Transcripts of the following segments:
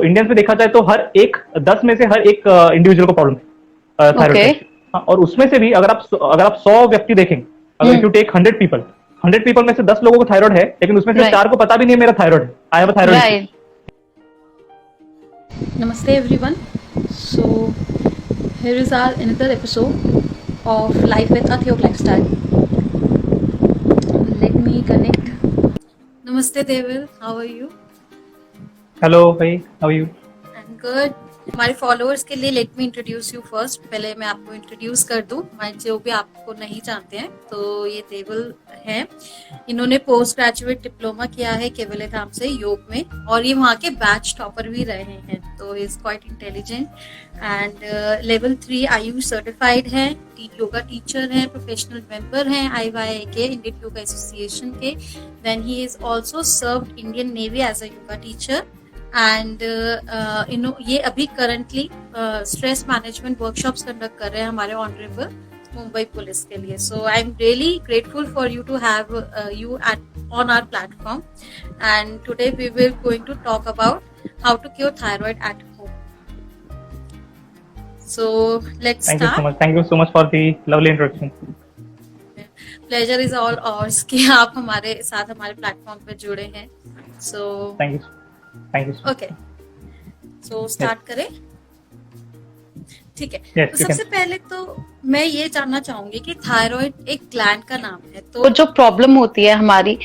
Indians में देखा जाए तो हर एक 10 में से हर एक इंडिविजुअल को प्रॉब्लम है थायराइड ओके। का। हाँ, और उसमें से भी अगर आप 100 व्यक्ति देखेंगे, अगर इफ यू टेक 100 पीपल में से 10 लोगों को थायराइड है, लेकिन उसमें से राइट 4 को पता भी नहीं है मेरा थायराइड है, I have a thyroid issue. Right. Namaste everyone. So here is our another episode of Life with Athयोग Lifestyle. Let me connect. Namaste Devil, how are you? Hello भाई, how are you? I'm good. हमारे followers के लिए let me introduce you first. पहले मैं आपको introduce कर दूं, हमारे जो भी आपको नहीं जानते हैं, तो ये देवल हैं। इन्होंने पोस्ट ग्रेजुएट डिप्लोमा किया है केवल धाम से योग में, और ये वहाँ के बैच टॉपर भी रहे हैं, तो is quite intelligent and level 3 AYUSH certified हैं, योगा टीचर हैं, प्रोफेशनल मेंबर हैं IYA के, इंडियन योगा एसोसिएशन के। Then he is also served Indian navy as a yoga teacher and ये अभी currently stress management workshops conduct कर रहे हैं हमारे ऑनरेबल मुंबई पुलिस के लिए। So I am really grateful for you to have you at on our platform and today we will going to talk about how to cure thyroid at home. So let's start. Thank you so much for the lovely introduction. Pleasure is all ours कि आप हमारे साथ हमारे platform पे जुड़े हैं। So thank you. Okay, so start करें। ठीक है। Yes, तो you सबसे can. पहले तो मैं ये जानना चाहूंगी कि थायराइड एक ग्लैंड का नाम है, तो जो प्रॉब्लम होती है हमारी,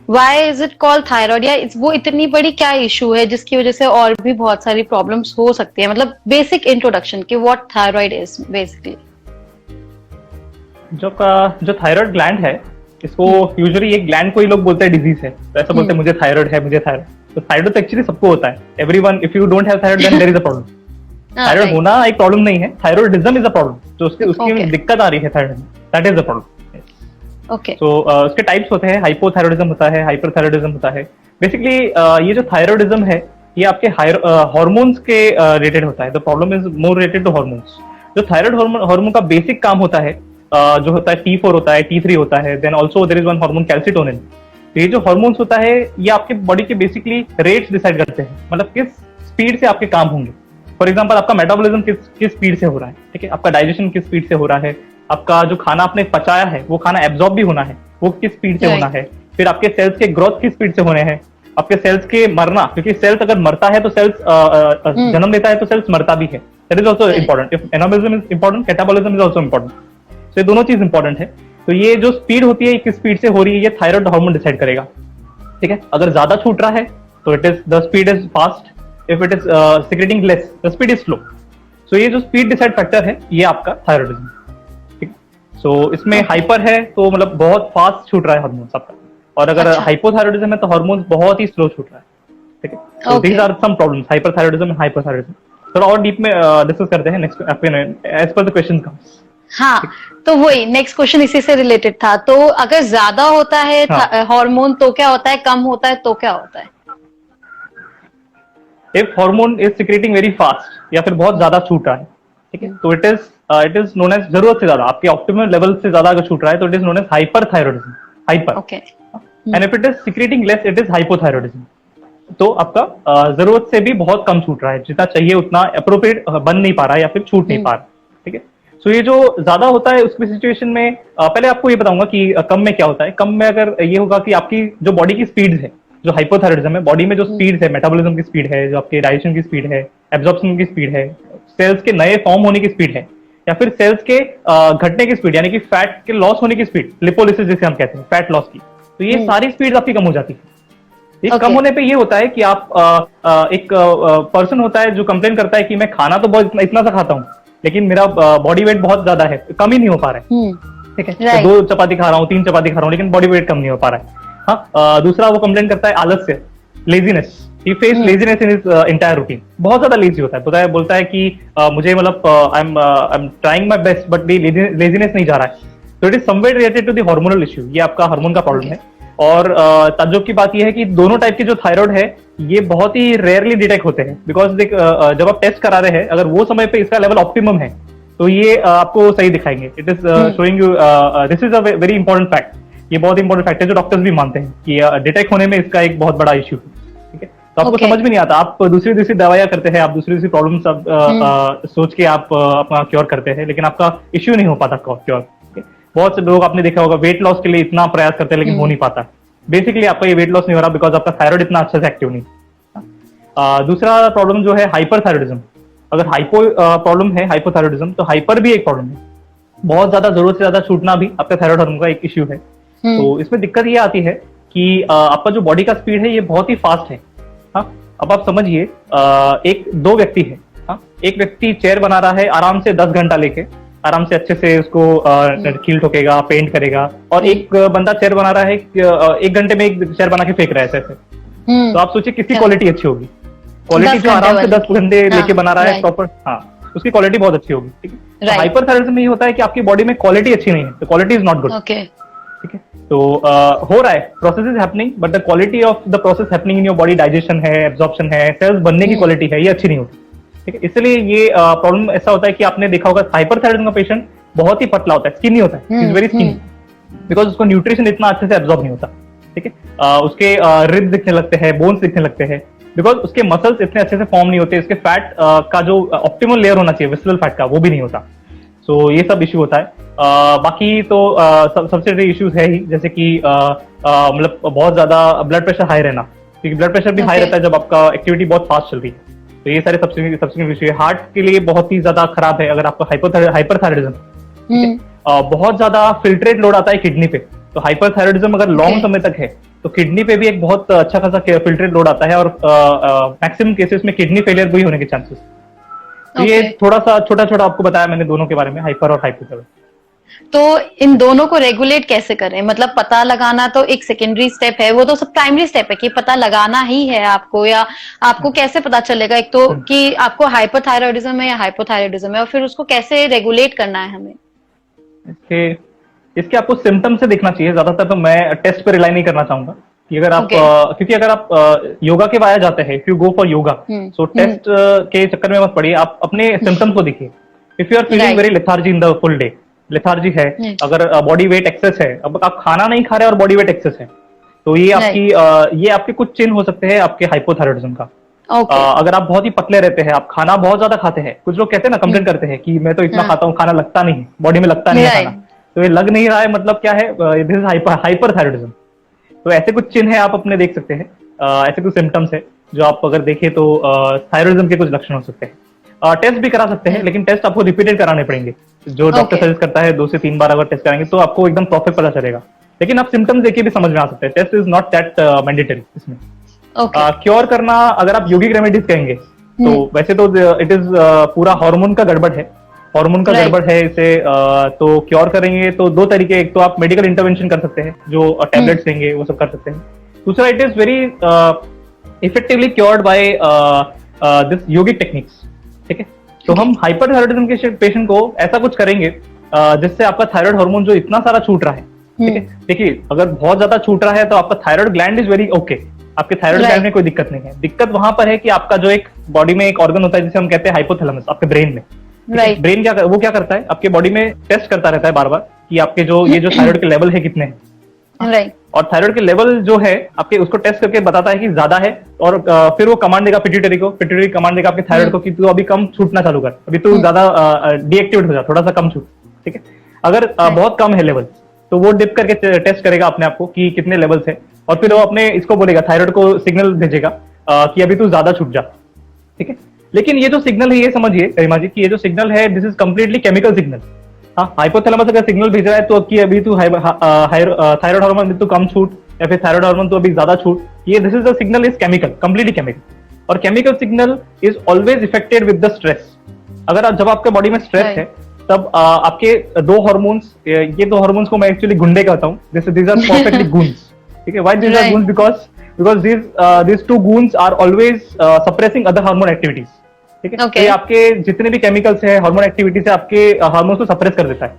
why is it called thyroid, या वो इतनी बड़ी क्या इशू है जिसकी वजह से और भी बहुत सारी प्रॉब्लम्स हो सकती है? मतलब बेसिक इंट्रोडक्शन कि व्हाट थायराइड इज बेसिकली। जो थायराइड ग्लैंड है, इसको यूजुअली एक ग्लैंड को ही लोग बोलते हैं डिजीज है, तो ऐसा बोलते हैं मुझे थायराइड है, मुझे थायराइड। तो थायराइड तो एक्चुअली सबको होता है, everyone. If you don't have thyroid then there is a problem. Thyroid होना एक प्रॉब्लम नहीं है, थायराइडिज्म इज अ प्रॉब्लम। तो उसकी दिक्कत आ रही है थायराइड में, that is a problem. Okay. तो उसके टाइप्स होते हैं, हाइपोथायराइडिज्म होता है, हाइपरथायराइडिज्म होता है। बेसिकली ये जो थायराइडिज्म है, ये आपके हार्मोन्स के रिलेटेड होता है। The problem is more related to hormones. जो थायराइड हार्मोन का बेसिक काम होता है, जो होता है T4 होता है, T3 होता है, then also there is one hormone calcitonin. तो ये जो हार्मोन्स होता है, ये आपके बॉडी के बेसिकली रेट्स डिसाइड करते हैं, मतलब किस स्पीड से आपके काम होंगे। फॉर एग्जाम्पल, आपका मेटाबॉलिज्म किस स्पीड से हो रहा है, ठीक है, आपका डाइजेशन किस स्पीड से हो रहा है, आपका जो खाना आपने पचाया है वो खाना एब्जॉर्ब भी होना है, वो किस स्पीड से होना है, फिर आपके सेल्स के ग्रोथ किस स्पीड से होने हैं, आपके सेल्स के मरना, क्योंकि सेल्स अगर मरता है तो सेल्स जन्म लेता है तो सेल्स मरता भी है, that is also important. If anabolism is important, catabolism is also important. तो ये दोनों चीज इंपॉर्टेंट है। तो ये जो स्पीड होती है, किस स्पीड से हो रही है, ये थायराइड हार्मोन डिसाइड करेगा, ठीक है। अगर ज्यादा छूट रहा है तो it is the speed is fast, if it is secreting less the speed is slow. So ये जो स्पीड डिसाइड फैक्टर है, ये आपका थायराइडिज्म, ठीक। सो इसमें हाइपर है तो मतलब बहुत फास्ट छूट रहा है हार्मोन्स आपका, और अगर हाइपोथायराइडिज्म है तो हार्मोन्स बहुत ही स्लो छूट रहा है, ठीक है। So these are some problems, hyperthyroidism and hypothyroidism. थोड़ा और डीप में डिस्कस करते हैं next as per the question comes. हाँ, तो वही नेक्स्ट क्वेश्चन इसी से रिलेटेड था। तो अगर ज्यादा होता है हार्मोन तो क्या होता है, कम होता है तो क्या होता है? If hormone is secreting very fast, या फिर बहुत ज्यादा छूट रहा है, ठीक है, तो इट इज नोन एज जरूरत से ज्यादा, आपके ऑप्टिमल लेवल से ज्यादा अगर छूट रहा है तो it is known as hyperthyroidism, hyper. Okay. And if it is secreting less, it is hypothyroidism. तो आपका जरूरत से भी बहुत कम छूट रहा है, जितना चाहिए उतना अप्रोप्रिएट बन नहीं पा रहा है या फिर छूट नहीं पा रहा, ठीक है। सो ये जो ज्यादा होता है उसकी सिचुएशन में पहले आपको ये बताऊंगा कि कम में क्या होता है। कम में अगर ये होगा कि आपकी जो बॉडी की स्पीड है, जो हाइपोथायराइडिज्म है, बॉडी में जो स्पीड है, मेटाबॉलिज्म की स्पीड है, जो आपके डाइजेशन की स्पीड है, एब्जॉर्प्शन की स्पीड है, सेल्स के नए फॉर्म होने की स्पीड है, या फिर सेल्स के घटने की स्पीड, यानी कि फैट के लॉस होने की स्पीड, लिपोलिसिस जिसे हम कहते हैं, फैट लॉस की, तो ये सारी स्पीड आपकी कम हो जाती है। ये कम होने पे ये होता है कि आप एक पर्सन होता है जो कंप्लेन करता है कि मैं खाना तो बहुत इतना सा खाता हूँ, लेकिन मेरा बॉडी वेट बहुत ज्यादा है, कम ही नहीं हो पा रहा है, ठीक है। तो 2 चपाती खा रहा हूँ, 3 चपाती खा रहा हूँ, लेकिन बॉडी वेट कम नहीं हो पा रहा है। हाँ, दूसरा वो कंप्लेन करता है आलस से, laziness, he face laziness in his entire routine, बहुत ज्यादा लेजी होता है, बोलता है कि मुझे मतलब I am trying my best but laziness नहीं जा रहा है। तो it is somewhere related to the hormonal issue, ये आपका हार्मोन का प्रॉब्लम है। और ताज्जुब की बात यह है कि दोनों टाइप के जो थायराइड है, ये बहुत ही रेयरली डिटेक्ट होते हैं, बिकॉज जब आप टेस्ट करा रहे हैं, अगर वो समय पे इसका लेवल ऑप्टिमम है तो ये आपको सही दिखाएंगे। It is showing you, this is a very important fact, ये बहुत इंपॉर्टेंट फैक्ट है जो डॉक्टर्स भी मानते हैं कि डिटेक्ट होने में इसका एक बहुत बड़ा इश्यू है, ठीक है। तो आपको Okay. समझ में नहीं आता, आप दूसरी दूसरी दवाइयां करते हैं, आप दूसरी दूसरी प्रॉब्लम सब सोच के आप अपना क्योर करते हैं, लेकिन आपका इश्यू नहीं हो पाता क्योर। बहुत से लोग आपने देखा होगा वेट लॉस के लिए इतना प्रयास करते हैं लेकिन हो नहीं पाता। बेसिकली आपका ये वेट लॉस नहीं हो रहा बिकॉज आपका थायराइड इतना अच्छे से एक्टिव नहीं। दूसरा प्रॉब्लम जो है हाइपरथायरॉयडिज्म। अगर हाइपो प्रॉब्लम है हाइपोथायरॉयडिज्म, तो हाइपर भी एक प्रॉब्लम है। बहुत ज्यादा जरूरत से ज्यादा छूटना भी आपका थायराइड हार्मोन का एक इश्यू है। तो इसमें दिक्कत ये आती है कि आपका जो बॉडी का स्पीड है ये बहुत ही फास्ट है। हाँ, अब आप समझिए एक दो व्यक्ति है। हाँ, एक व्यक्ति चेयर बना रहा है आराम से 10 घंटा लेके, आराम से अच्छे से उसको कील ठोकेगा, पेंट करेगा, और एक बंदा चेयर बना रहा है 1 घंटे में एक चेयर बना के फेंक रहा है ऐसे। तो आप सोचिए किसकी क्वालिटी अच्छी होगी? क्वालिटी जो आराम से 10 घंटे लेके बना रहा है प्रॉपर, हाँ, उसकी क्वालिटी बहुत अच्छी होगी। ठीक है। हाइपरथायरॉयडिज्म में ये होता है कि आपकी बॉडी में क्वालिटी अच्छी नहीं है, तो क्वालिटी इज नॉट गुड। ठीक है। तो हो रहा है, process is happening, but the quality of the process happening in your body, digestion है, एब्जॉर्प्शन है, सेल्स बनने की क्वालिटी है, ये अच्छी नहीं होती। ठीक है। इसलिए ये प्रॉब्लम ऐसा होता है कि आपने देखा होगा हाइपरथायरॉयडिज्म का पेशेंट बहुत ही पतला होता है, स्किनी होता है, इज वेरी स्किनी, बिकॉज उसको न्यूट्रिशन इतना अच्छे से एब्जॉर्ब नहीं होता। ठीक है। उसके रिब्स दिखने लगते हैं, बोन्स दिखने लगते हैं, बिकॉज उसके मसल्स इतने अच्छे से फॉर्म नहीं होते, उसके फैट का जो ऑप्टिमल लेयर होना चाहिए विसरल फैट का, वो भी नहीं होता। सो ये सब इश्यू होता है। बाकी तो सबसे बड़े इश्यूज है ही, जैसे कि मतलब बहुत ज्यादा ब्लड प्रेशर हाई रहना, क्योंकि ब्लड प्रेशर भी हाई रहता है जब आपका एक्टिविटी बहुत फास्ट चल रही है। तो ये सारे सबसे इश्यू है। हार्ट के लिए बहुत ही ज्यादा खराब है अगर आपका हाइपरथायरॉयडिज्म। बहुत ज्यादा फिल्ट्रेट लोड आता है किडनी पे, तो हाइपरथायरॉयडिज्म अगर लॉन्ग समय तक है तो किडनी पे भी एक बहुत अच्छा खासा फिल्ट्रेट लोड आता है, और मैक्सिमम केसेस में किडनी फेलियर भी होने के चांसेस। तो ये थोड़ा सा छोटा छोटा आपको बताया मैंने दोनों के बारे में, हाइपर और हाइपोथायरॉयड। तो इन दोनों को रेगुलेट कैसे करें? मतलब पता लगाना तो एक सेकेंडरी स्टेप है, वो तो सब प्राइमरी स्टेप है कि पता लगाना ही है आपको, या आपको कैसे पता चलेगा एक तो कि आपको हाइपरथायरॉयडिज्म है या हाइपोथायरॉयडिज्म है, और फिर उसको कैसे रेगुलेट करना है हमें? इसके आपको सिम्टम से देखना चाहिए। ज्यादातर तो मैं टेस्ट पे रिलाई नहीं करना चाहूंगा कि अगर आप क्योंकि अगर आप योगा के वाया जाते हैं, if you go for yoga, so test के चक्कर में मत पड़िए, आप अपने सिम्टम्स को देखिए। If you are feeling very lethargy in the full day, lethargy है, अगर बॉडी वेट एक्सेस है, अब आप खाना नहीं खा रहे और बॉडी वेट एक्सेस है, तो ये आपके कुछ चिन्ह हो सकते हैं आपके हाइपोथायरॉयडिज्म का। अगर आप बहुत ही पतले रहते हैं, आप खाना बहुत ज्यादा खाते हैं, कुछ लोग कहते हैं ना, कंप्लेन करते हैं कि मैं तो इतना खाता हूँ, खाना लगता नहीं, बॉडी में लगता नहीं है खाना, तो ये लग नहीं रहा है, मतलब क्या है, दिस इज हाइपरथायरॉयडिज्म। तो ऐसे कुछ चिन्ह है आप अपने देख सकते हैं, ऐसे कुछ सिम्टम्स है जो आप अगर देखें तो थायरॉयडिज्म के कुछ लक्षण हो सकते हैं। टेस्ट भी करा सकते हैं, लेकिन टेस्ट आपको रिपीटेड कराने पड़ेंगे। जो डॉक्टर सजेस्ट करता है 2 से 3 बार अगर टेस्ट कराएंगे तो आपको एकदम परफेक्ट पता चलेगा, लेकिन आप सिम्टम्स देखिए भी समझ में आ सकते हैं। Test is not that mandatory इसमें। क्योर करना अगर आप योगिक रेमेडीज कहेंगे तो वैसे तो इट इज पूरा हार्मोन का गड़बड़ है, हार्मोन का गड़बड़ है इसे। तो क्योर करेंगे तो 2 तरीके, एक तो आप मेडिकल इंटरवेंशन कर सकते हैं, जो टैबलेट्स लेंगे वो सब कर सकते हैं। दूसरा, it is very effectively cured by this yogic techniques. ठीक है। तो हम हाइपरथायरॉयडिज्म के पेशेंट को ऐसा कुछ करेंगे जिससे आपका थायराइड हार्मोन जो इतना सारा छूट रहा है, ठीक है, देखिए अगर बहुत ज्यादा छूट रहा है तो आपका thyroid gland is very okay, आपके थायराइड ग्लैंड में कोई दिक्कत नहीं है। दिक्कत वहां पर है कि आपका जो एक बॉडी में एक ऑर्गन होता है जिसे हम कहते हैं हाइपोथैलेमस, आपके ब्रेन में। ब्रेन क्या करता है, आपके बॉडी में टेस्ट करता रहता है बार बार कि आपके जो थायराइड के लेवल है कितने हैं, और थायराइड के लेवल जो है आपके उसको टेस्ट करके बताता है कि ज्यादा है, और फिर वो कमांड देगा पिट्यूटरी कमांड देगा आपके थायराइड को कि तू अभी कम छूटना चालू कर, अभी तू ज्यादा डीएक्टिवेट हो जा, थोड़ा सा कम छूट। ठीक है। अगर बहुत कम है लेवल तो वो डिप करके टेस्ट करेगा अपने आप को कि कितने लेवल्स है, और फिर वो अपने इसको बोलेगा, थायराइड को सिग्नल भेजेगा कि अभी तू ज्यादा छूट जा। ठीक है। लेकिन ये जो सिग्नल है, ये समझिए गरिमा जी कि ये जो सिग्नल है this is completely chemical signal. हाँ, हाइपोथैलेमस अगर सिग्नल भेज रहा है तो कि अभी तू थायराइड हार्मोन तू कम छूट, या फिर थायराइड हार्मोन तो अभी ज्यादा छूट, ये this is the signal is chemical, completely chemical. और chemical signal is always affected with the stress. अगर जब आपके बॉडी में स्ट्रेस है तब आपके 2 हार्मोन्स, ये 2 हार्मोन्स को मैं एक्चुअली गुंडे कहता हूँ, दीज आर परफेक्टली गून्स। ठीक है। Why these are goons? Because these 2 goons are always suppressing other hormone activities. ठीक है। तो ये आपके जितने भी केमिकल्स है, हार्मोन एक्टिविटीज है, आपके हार्मोन्स को सप्रेस कर देता है।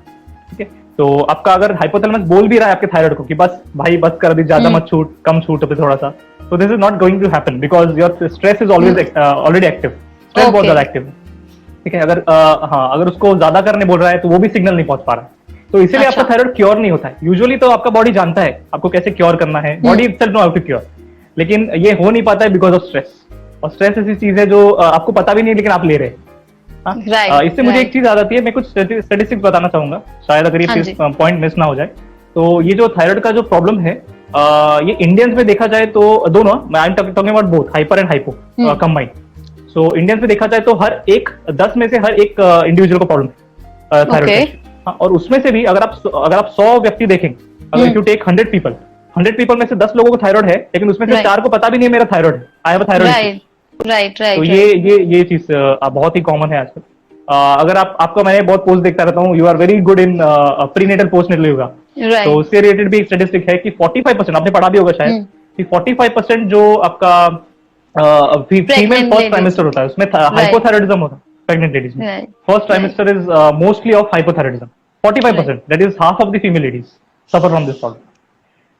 ठीक है। तो आपका अगर हाइपोथैलेमस बोल भी रहा है आपके थायराइड को कि बस भाई बस कर, अभी ज्यादा मत छूट, कम छूट अभी थोड़ा सा, तो this is not going to happen because your stress is always already active, stress बहुत ज्यादा एक्टिव है। ठीक है। अगर उसको ज्यादा करने बोल रहा है तो वो भी सिग्नल नहीं पहुंच पा रहा है, तो इसीलिए आपका थायराइड क्योर नहीं होता है। यूजुअली तो आपका बॉडी जानता है आपको कैसे क्योर करना है, body itself know how to cure, लेकिन ये हो नहीं पाता है बिकॉज ऑफ स्ट्रेस। और स्ट्रेस ऐसी चीज है जो आपको पता भी नहीं लेकिन आप ले रहे हैं। हाँ? Right, इससे मुझे right. एक चीज याद आती है, मैं कुछ स्टेटिस्टिक्स बताना चाहूंगा, शायद अगर हाँ ये जी। पॉइंट मिस ना हो जाए। तो ये जो थायराइड का जो प्रॉब्लम है, ये इंडियंस में देखा जाए तो दोनों, I am talking about both hyper and hypo combined. So Indians में देखा जाए तो हर एक 10 में से हर एक इंडिविजुअल को प्रॉब्लम है थायराइड का। और उसमें से भी अगर आप 100 व्यक्ति देखें, अगर इफ यू टेक 100 पीपल में से 10 लोगों को थायराइड है, लेकिन उसमें से Right. 4 को पता भी नहीं है मेरा थायराइड है, I have a thyroid. Right तो ये चीज बहुत ही कॉमन है आजकल। अगर आपका मैं बहुत पोस्ट देखता रहता हूँ, you are very good in prenatal postnatal yoga, तो उससे रिलेटेड भी एक स्टैटिस्टिक है कि 45%, आपने पढ़ा भी होगा शायद, कि 45% जो आपका फीमेल फर्स्ट ट्राइमेस्टर होता है उसमें हाइपोथायराइडिज्म होता है प्रेग्नेंट लेडीज में। First trimester is mostly of hypothyroidism. 45%, that is half of the female ladies suffer from this problem.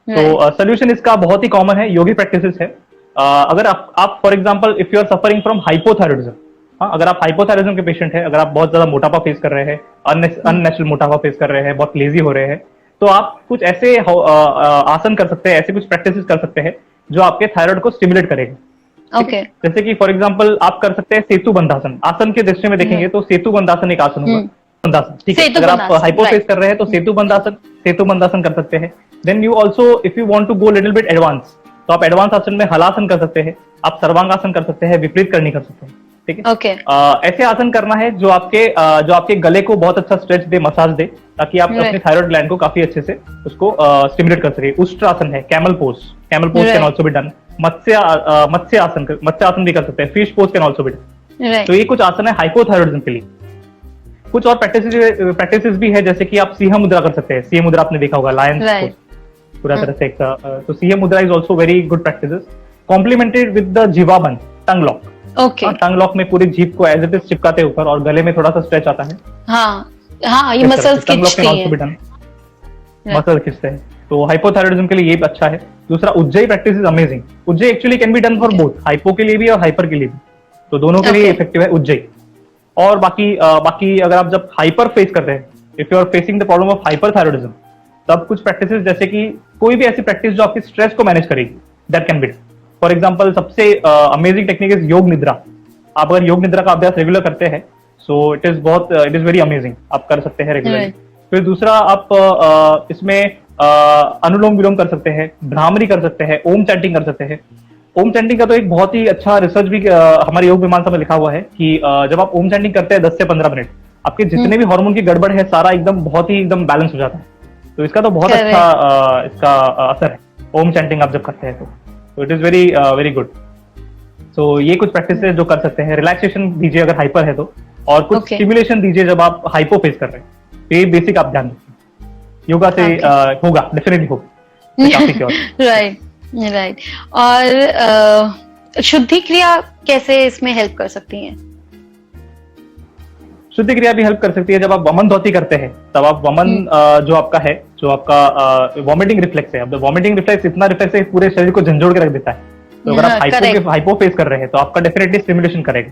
तो सोल्यूशन इसका बहुत ही कॉमन है, योगी प्रैक्टिसेस है। अगर आप for example if you are suffering from hypothyroidism, अगर आप हाइपोथायराइडिज्म के पेशेंट हैं, अगर आप बहुत ज्यादा मोटापा फेस कर रहे हैं, अननेचुरल मोटापा फेस कर रहे हैं, बहुत लेजी हो रहे हैं, तो आप कुछ ऐसे आसन कर सकते हैं, ऐसे कुछ प्रैक्टिसेस कर सकते हैं जो आपके थायराइड को स्टिमुलेट करेगा। ओके। जैसे कि फॉर एग्जांपल आप कर सकते हैं सेतु बंधासन। आसन के दृष्टि में देखेंगे तो सेतु बंधासन एक आसन होगा। बंधासन, ठीक है। अगर आप हाइपो फेस कर रहे हैं तो सेतु बंधासन कर सकते हैं। Then you also if you want to go little bit advance, तो आप एडवांस आसन में हलासन कर सकते हैं, आप सर्वांगासन कर सकते हैं, विपरीत करनी कर सकते हैं, ठीक है। ओके। ऐसे आसन करना है जो आपके गले को बहुत अच्छा स्ट्रेच दे, मसाज दे, ताकि आप अपने थायराइड ग्लैंड को काफी अच्छे से उसको स्टिमुलेट कर सके। उष्ट्रासन है, camel pose can also be done. Matsya asana भी कर सकते हैं, fish pose can also be done. तो ये कुछ आसन है हाइपोथायराइडिज्म के लिए। कुछ और प्रैक्टिसेस भी है, जैसे कि आप सिंह मुद्रा कर सकते हैं। सिंह मुद्रा आपने देखा होगा, लायंस पोज पूरा तरह से एक। तो Simha Mudra is also very good practices, complemented with the Jivabandha, tongue lock. Okay. Tongue lock में पूरी जीभ को एज इट इज चिपकाते ऊपर, और गले में थोड़ा सा स्ट्रेच आता है। हाँ, ये मसल्स खींचती हैं, मसल खींचते हैं। तो हाइपोथायराइडिज्म के लिए ये अच्छा है। दूसरा, Ujjayi practice is amazing. Ujjayi actually can be done for both, hypo के लिए भी और हाइपर के लिए भी, तो दोनों के लिए इफेक्टिव है उज्जयी। और बाकी अगर आप जब हाइपर फेस करते हैं, if you are facing the problem of hyperthyroidism, तब कुछ प्रैक्टिसेस, जैसे कि कोई भी ऐसी प्रैक्टिस जो आपकी स्ट्रेस को मैनेज करेगी, that can be done. For example, सबसे अमेजिंग टेक्निक इज योग निद्रा। आप अगर योग निद्रा का अभ्यास रेगुलर करते हैं, so it is very amazing, आप कर सकते हैं रेगुलरली। फिर दूसरा, आप इसमें अनुलोम विलोम कर सकते हैं, भ्रामरी कर सकते हैं, ओम चैंटिंग कर सकते हैं। ओम चैंटिंग का तो एक बहुत ही अच्छा रिसर्च भी हमारे योग मीमांसा में लिखा हुआ है कि जब आप ओम चैंटिंग करते हैं 10 से 15 मिनट, आपके जितने भी हार्मोन की गड़बड़ है सारा बहुत ही बैलेंस हो जाता है। तो इसका तो बहुत अच्छा इसका असर है ओम चैंटिंग आप जब करते हैं तो इट इज वेरी गुड। तो ये कुछ प्रैक्टिस है जो कर सकते हैं। रिलैक्सेशन दीजिए अगर हाइपर है तो, और कुछ स्टिमुलेशन दीजिए जब आप हाइपो फेस कर रहे हैं। तो ये बेसिक आप ध्यान रखिए, योगा से होगा, डेफिनेटली होगा। राइट। और शुद्धि क्रिया कैसे इसमें हेल्प कर सकती हैं? शुद्धि क्रिया भी हेल्प कर सकती है। जब आप वमन धोती करते हैं, तब आप वमन जो आपका वॉमिटिंग रिफ्लेक्स है, अब वॉमिटिंग रिफ्लेक्स इतना रिफ्लेक्स है पूरे शरीर को झंझोड़ के रख देता है। तो अगर आप हाइपो फेस कर रहे हैं तो आपका डेफिनेटली स्टिमुलेशन करेगा,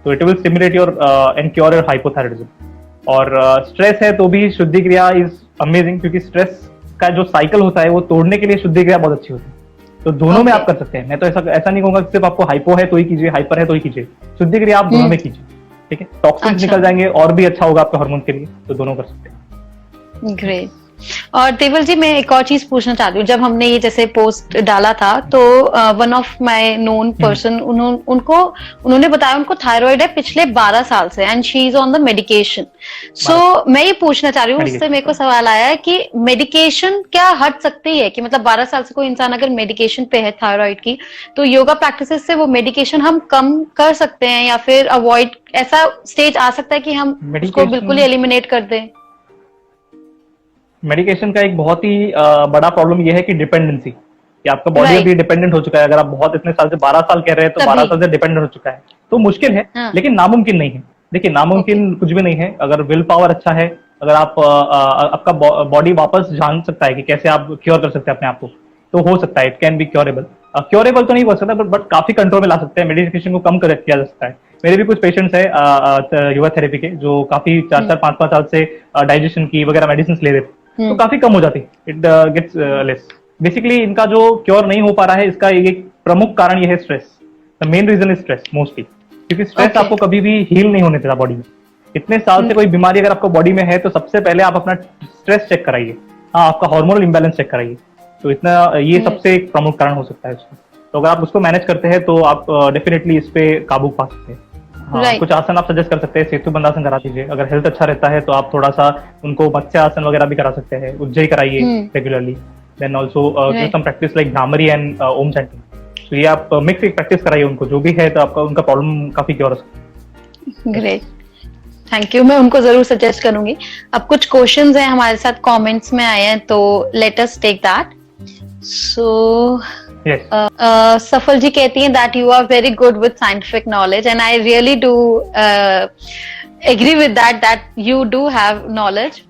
तो it will stimulate your and cure your hypothyroidism. और स्ट्रेस है तो भी शुद्धि क्रिया इज अमेजिंग, क्योंकि स्ट्रेस का जो साइकिल होता है वो तोड़ने के लिए शुद्धि क्रिया बहुत अच्छी होती है। तो दोनों में आप कर सकते हैं। मैं तो ऐसा नहीं कहूंगा कि सिर्फ आपको हाइपो है तो ही कीजिए, हाइपर है तो ही कीजिए। शुद्धि क्रिया आप दोनों में कीजिए, ठीक है। टॉक्सिन्स निकल जाएंगे और भी अच्छा होगा आपके हार्मोन के लिए, तो दोनों कर सकते हैं। ग्रेट। और देवल जी, मैं एक और चीज पूछना चाहती हूँ। जब हमने ये जैसे पोस्ट डाला था तो one of my known person, उन्होंने बताया उनको थायराइड है पिछले 12 साल से, and she is on the medication. So मैं ये पूछना चाह रही हूँ, उससे मेरे को सवाल आया है कि मेडिकेशन क्या हट सकती है, कि मतलब 12 साल से कोई इंसान अगर मेडिकेशन पे है थायराइड की, तो योगा प्रैक्टिसेस से वो मेडिकेशन हम कम कर सकते हैं, या फिर अवॉइड, ऐसा स्टेज आ सकता है कि हम उसको बिल्कुल ही एलिमिनेट कर दें? मेडिकेशन का एक बहुत ही बड़ा प्रॉब्लम यह है कि डिपेंडेंसी, कि आपका बॉडी अभी डिपेंडेंट हो चुका है। अगर आप बहुत इतने साल से 12 साल कह रहे हैं तो 12 साल से डिपेंडेंट हो चुका है, तो मुश्किल है। लेकिन नामुमकिन नहीं है। देखिए, नामुमकिन कुछ भी नहीं है। अगर विल पावर अच्छा है, अगर आपका बॉडी वापस जान सकता है कि कैसे आप क्योर कर सकते हैं अपने आप को, तो हो सकता है, it can be curable. Curable तो नहीं हो सकता, बट काफी कंट्रोल में ला सकते हैं। मेडिकेशन को कम किया जा सकता है। मेरे भी कुछ पेशेंट्स है युवा थेरेपी के, जो काफी 4-4, 5-5 साल से डाइजेशन की वगैरह मेडिसिन ले रहे थे, तो काफी कम हो जाती, इट गेट्स लेस। बेसिकली इनका जो क्योर नहीं हो पा रहा है, इसका एक प्रमुख कारण ये है stress. The main reason is stress mostly, क्योंकि स्ट्रेस Okay. आपको कभी भी हील नहीं होने देता बॉडी में। इतने साल से कोई बीमारी अगर आपको बॉडी में है तो सबसे पहले आप अपना स्ट्रेस चेक कराइए, हाँ आपका हार्मोनल इम्बैलेंस चेक कराइए। तो इतना ये सबसे एक प्रमुख कारण हो सकता है इसका। तो अगर आप उसको मैनेज करते हैं तो आप डेफिनेटली इस पे काबू पा सकते हैं। हाँ, Right. कुछ आसन आप सजेस्ट कर सकते हैं, सेतु बंधासन करा दीजिए। अगर हेल्थ अच्छा रहता है तो आप थोड़ा सा उनको मत्स्य आसन वगैरह भी करा सकते हैं, उज्जयी कराइए regularly. Then also Right. Some practice like Bhramari and Om chanting. तो ये आप मिक्स एक प्रैक्टिस कराइए उनको, जो भी है, तो आपका उनका प्रॉब्लम काफी क्योर हो सकता है। Great, thank you. मैं उनको जरूर सजेस्ट करूंगी। अब कुछ क्वेश्चंस हैं हमारे साथ कमेंट्स में आए हैं, तो let us take that. So Yes. Safal ji कहती हैं that you are very good with scientific knowledge, and I really do agree with that you do have knowledge.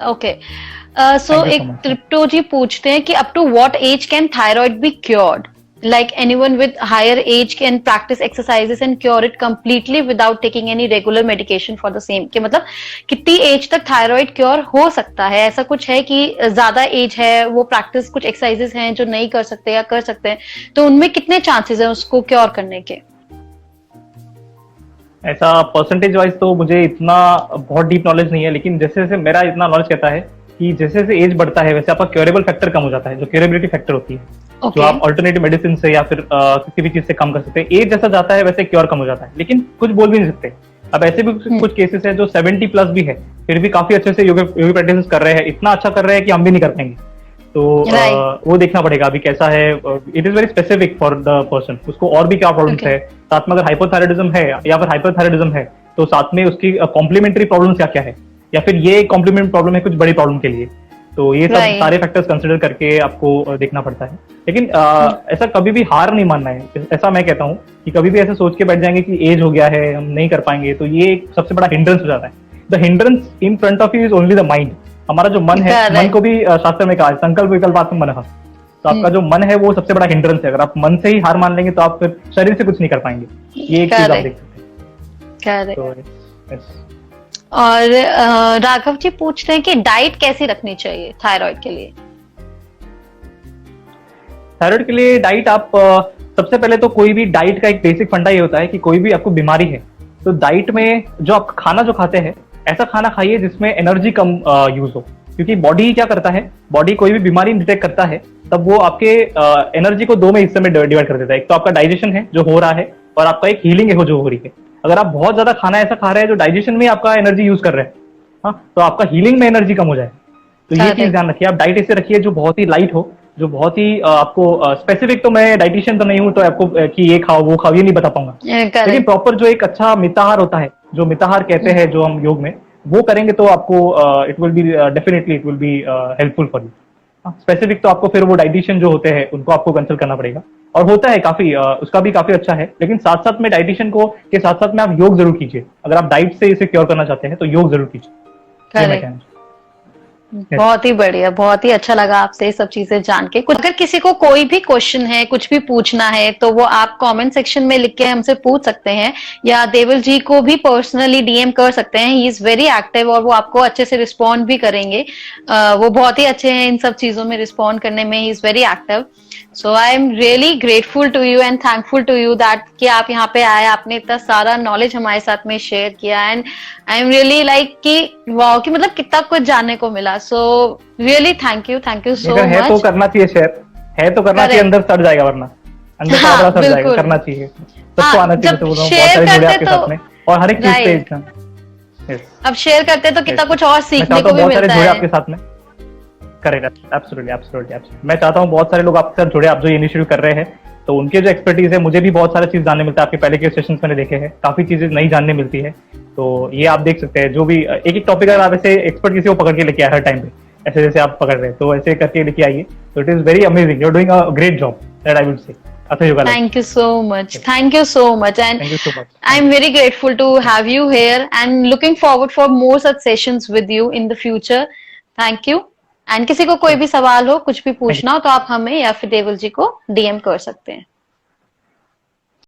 Okay, so Thank you so एक much. ट्रिप्टो जी पूछते हैं कि up to what age can thyroid be cured? Like anyone with higher age can practice exercises and cure it completely without taking any regular medication for the same। कि मतलब कितनी as तक thyroid cure हो सकता है? ऐसा कुछ है कि ज्यादा एज है, वो प्रैक्टिस कुछ एक्सरसाइजेस हैं जो नहीं कर सकते या कर सकते हैं, तो उनमें कितने चांसेस हैं उसको क्योर करने के? ऐसा परसेंटेज वाइज तो मुझे इतना बहुत डीप नॉलेज नहीं है, लेकिन जैसे जैसे मेरा इतना नॉलेज कहता है कि जैसे जैसे एज बढ़ता है वैसे आपका क्योरेबल फैक्टर कम हो जाता है, जो क्योरेबिलिटी फैक्टर होती है, Okay. जो आप ऑल्टरनेटिव मेडिसिन से या फिर किसी भी चीज से कम कर सकते हैं। एज जैसा जाता है वैसे क्योर कम हो जाता है, लेकिन कुछ बोल भी नहीं सकते। अब ऐसे भी कुछ केसेस है जो 70 प्लस भी है, फिर भी काफी अच्छे से योगी प्रैक्टिस कर रहे हैं, इतना अच्छा कर रहे हैं कि हम भी नहीं कर पाएंगे। तो Right. वो देखना पड़ेगा अभी कैसा है। It is very specific for the person, उसको और भी क्या प्रॉब्लम्स Okay. है, साथ में अगर हाइपोथायराइडिज्म है या फिर हाइपरथायराइडिज्म है तो साथ में उसकी कॉम्प्लीमेंटरी प्रॉब्लम्स क्या क्या है, या फिर ये कॉम्प्लीमेंट प्रॉब्लम है कुछ बड़ी प्रॉब्लम के लिए। तो ये सब Right. सारे फैक्टर्स कंसिडर करके आपको देखना पड़ता है। लेकिन ऐसा कभी भी हार नहीं मानना है। ऐसा मैं कहता हूँ कि कभी भी ऐसे सोच के बैठ जाएंगे कि एज हो गया है, हम नहीं कर पाएंगे, तो ये एक सबसे बड़ा हिंड्रेंस हो जाता है। The hindrance in front of you is only the mind. हमारा जो मन है, Correct. मन को भी शास्त्र में कहा है संकल्प विकल्पात्मक मनः। तो आपका जो मन है वो सबसे बड़ा हिंड्रेंस है। अगर आप मन से ही हार मान लेंगे तो आप फिर शरीर से कुछ नहीं कर पाएंगे। ये एक चीज आप Correct. देख सकते Correct. हैं। तो yes. और राघव जी पूछते हैं कि डाइट कैसी रखनी चाहिए थायराइड के लिए? थायराइड के लिए डाइट आप सबसे पहले तो कोई भी डाइट का एक बेसिक फंडा ये होता है कि कोई भी आपको बीमारी है तो डाइट में जो आप खाना जो खाते हैं ऐसा खाना खाइए जिसमें एनर्जी कम यूज हो। क्योंकि बॉडी क्या करता है, बॉडी कोई भी बीमारी डिटेक्ट करता है तब वो आपके एनर्जी को दो में हिस्से में डिवाइड कर देता है। एक तो आपका डाइजेशन है जो हो रहा है, और आपका एक हीलिंग है जो हो रही है। अगर आप बहुत ज्यादा खाना ऐसा खा रहे हैं जो डाइजेशन में आपका एनर्जी यूज कर रहे हैं, हाँ, तो आपका हीलिंग में एनर्जी कम हो जाए। तो ये चीज ध्यान रखिए। आप डाइट ऐसे रखिए जो बहुत ही लाइट हो, जो बहुत ही आपको स्पेसिफिक, तो मैं डाइटिशियन तो नहीं हूँ तो आपको कि ये खाओ वो खाओ ये नहीं बता पाऊंगा, लेकिन प्रॉपर जो एक अच्छा मिताहार होता है, जो मिताहार कहते हैं जो हम योग में, वो करेंगे तो आपको it will be definitely it will be helpful for you. Specific तो आपको फिर वो डाइटिशियन जो होते हैं उनको आपको कंसल्ट करना पड़ेगा, और होता है काफी उसका भी काफी अच्छा है। लेकिन साथ साथ में डाइटिशियन को के साथ साथ में आप योग जरूर कीजिए। अगर आप डाइट से इसे क्योर करना चाहते हैं तो योग जरूर कीजिए। ये मैं कहना चाहूँ। बहुत ही बढ़िया, बहुत ही अच्छा लगा आपसे ये सब चीजें जान के। कुछ अगर किसी को कोई भी क्वेश्चन है, कुछ भी पूछना है, तो वो आप कमेंट सेक्शन में लिख के हमसे पूछ सकते हैं, या देवल जी को भी पर्सनली डीएम कर सकते हैं। ही इज वेरी एक्टिव और वो आपको अच्छे से रिस्पॉन्ड भी करेंगे। वो बहुत ही अच्छे हैं इन सब चीजों में रिस्पॉन्ड करने में। He is very active. So I am really grateful to you and thankful to you that कि आप यहाँ पे आए, आपने इतना सारा नॉलेज हमारे साथ में शेयर किया। And I am really like कि वाओ, कि मतलब कितना कुछ जानने को मिला। सो रियली थैंक यू सो है मच। तो करना चाहिए शेयर, है तो करना चाहिए, अंदर सड़ जाएगा वरना अंदर हाँ, बड़ा सड़ जाएगा। बिल्कुल। करना चाहिए, सबको हाँ, आना चाहिए। जब तो बोल रहा हूँ share बहुत सारे जुड़े करते आपके तो- साथ में, और हर एक चीज पे Right. एकदम। Yes. अब शेयर करते तो कितना Yes. कुछ और मैं सीखने चाहता को हूँ भी बहुत सारे मिलता जुड़े है। आपके साथ में। Correct, absolutely absolutely absolutely. मैं चाहता हूँ बहुत सारे लोग आपके साथ जुड़े, आप जो ये इनिशिएटिव कर रहे हैं, तो उनके जो एक्सपर्टीज है, मुझे भी बहुत सारा चीज जानने मिलता है। आपके पहले के सेशंस मैंने देखे हैं, काफी चीजें नई जानने मिलती है। तो ये आप देख सकते हैं, जो भी एक एक टॉपिक अगर आप ऐसे एक्सपर्ट किसी को पकड़ के लेके आए हर टाइम पे, ऐसे जैसे आप पकड़ रहे हैं, तो ऐसे करके लेके आइए। तो it is very amazing, you are doing a great job, that I would say. अतः yoga life. Thank you so much. Thank you so much. And thank you so much. I'm very grateful to have you here and looking forward for more such sessions with you in the future. Thank you. And किसी को कोई भी सवाल हो, कुछ भी पूछना हो, तो आप हमें या फिर देवल जी को डीएम कर सकते हैं।